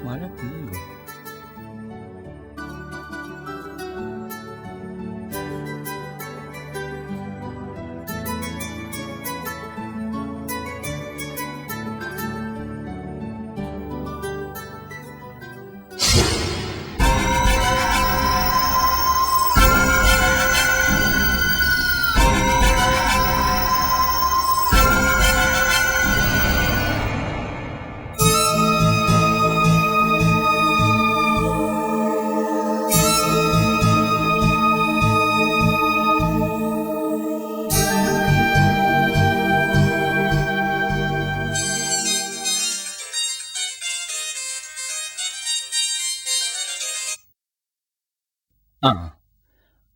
മഴ പെയ്യുമോ?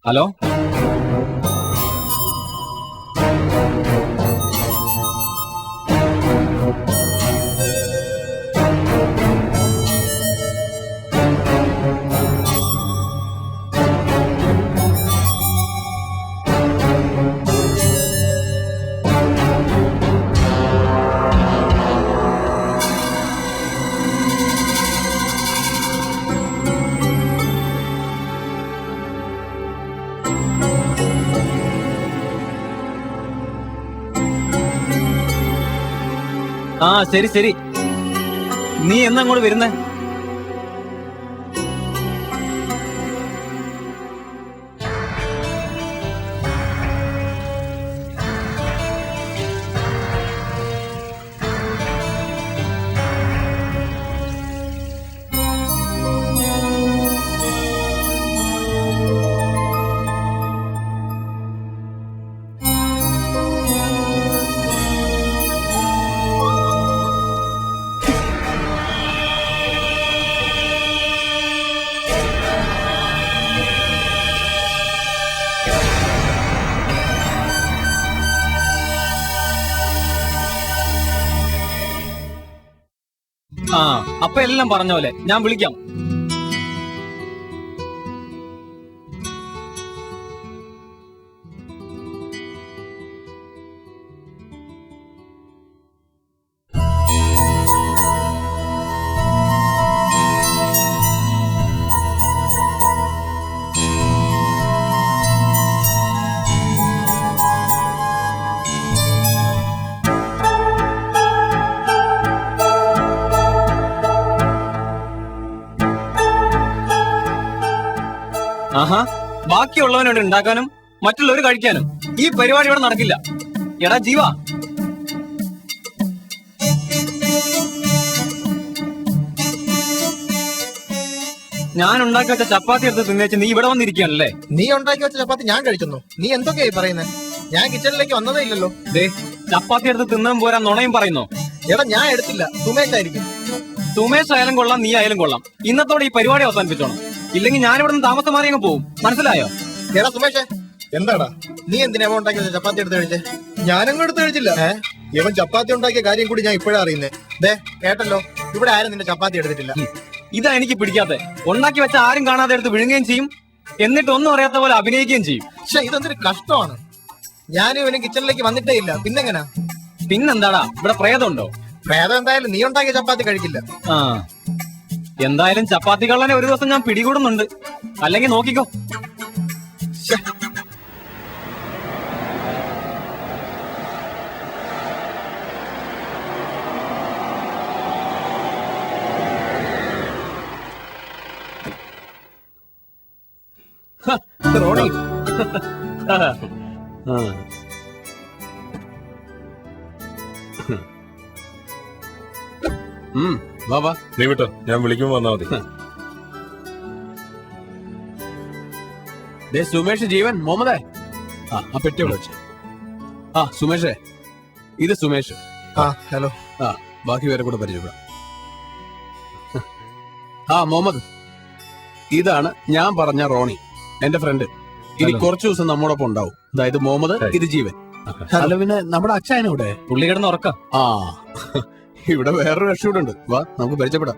ഹലോ, ശരി ശരി. നീ എന്നങ്ങോട്ട് വരുന്നേ? അപ്പൊ എല്ലാം പറഞ്ഞ പോലെ ഞാൻ വിളിക്കാം. ആഹാ, ബാക്കിയുള്ളവനോട് ഉണ്ടാക്കാനും മറ്റുള്ളവർ കഴിക്കാനും ഈ പരിപാടി ഇവിടെ നടക്കില്ല. എടാ ജീവ, ഞാൻ ഉണ്ടാക്കി വെച്ച ചപ്പാത്തി എടുത്ത് തിന്നേച്ച് നീ ഇവിടെ വന്നിരിക്കുകയാണല്ലേ? നീ ഉണ്ടാക്കി വെച്ച ചപ്പാത്തി ഞാൻ കഴിക്കുന്നു. നീ എന്തൊക്കെയായി പറയുന്നത്? ഞാൻ കിച്ചണിലേക്ക് വന്നതേ ഇല്ലല്ലോ. ചപ്പാത്തി എടുത്ത് തിന്നാൻ പോരാ നുണയും പറയുന്നോ? എടാ ഞാൻ എടുത്തില്ല, സുമേഷ് ആയിരിക്കും. സുമേഷ് ആയാലും കൊള്ളാം, നീ ആയാലും കൊള്ളാം. ഇന്നത്തോടെ ഈ പരിപാടി അവസാനിപ്പിച്ചോണം. ഇല്ലെങ്കിൽ ഞാൻ ഇവിടെ നിന്ന് താമസം മാറി അങ്ങ് പോവും. മനസ്സിലായോ? എടാ സുമേഷേ, എന്താടാ നീ എന്തിനാ ഉണ്ടാക്കി വെച്ച ചപ്പാത്തി എടുത്ത് കഴിച്ചേ? ഞാനങ്ങ് എടുത്ത് കഴിച്ചില്ല. ഇവൻ ചപ്പാത്തി ഉണ്ടാക്കിയ കാര്യം കൂടി ഞാൻ ഇപ്പോഴാ അറിയുന്നേ. കേട്ടല്ലോ, ഇവിടെ ആരും നിന്റെ ചപ്പാത്തി എടുത്തിട്ടില്ല. ഇതാ എനിക്ക് പിടിക്കാത്ത. ഉണ്ടാക്കി വെച്ച ആരും കാണാതെ എടുത്ത് വിഴുങ്ങുകയും ചെയ്യും, എന്നിട്ട് ഒന്നും അറിയാത്ത പോലെ അഭിനയിക്കുകയും ചെയ്യും. പക്ഷെ ഇതെന്തൊരു കഷ്ടമാണ്. ഞാനും ഇവന് കിച്ചണിലേക്ക് വന്നിട്ടേ ഇല്ല. പിന്നെങ്ങനാ? പിന്നെന്താടാ, ഇവിടെ പ്രേതമുണ്ടോ? പ്രേതം എന്തായാലും നീ ഉണ്ടാക്കിയ ചപ്പാത്തി കഴിക്കില്ല. എന്തായാലും ചപ്പാത്തി കള്ളനെ ഒരു ദിവസം ഞാൻ പിടികൂടുന്നുണ്ട്. അല്ലെങ്കിൽ നോക്കിക്കോ. റോണി, വാ നീ വിട്ടോ, ഞാൻ വിളിക്കുമ്പോ വന്നാ മതി. സുമേഷ് ജീവൻ മുഹമ്മദേ, ആ പെട്ടി വിളിച്ചു. സുമേഷേ, ഇത് സുമേഷ്. ഹലോ. ബാക്കി പേരെ കൂടെ പരിചയപ്പെടാം. മുഹമ്മദ്, ഇതാണ് ഞാൻ പറഞ്ഞ റോണി, എന്റെ ഫ്രണ്ട്. ഇനി കുറച്ചു ദിവസം നമ്മോടൊപ്പം ഉണ്ടാവും. അതായത് മുഹമ്മദ്, ഇത് ജീവൻ. അല്ല പിന്നെ നമ്മുടെ അച്ഛനൂടെ പുള്ളി കിടന്ന് ഉറക്കാം. ഇവിടെ വേറൊരു രക്ഷ കൂടെ ഉണ്ട്. വാ നമുക്ക് പരിചയപ്പെടാം.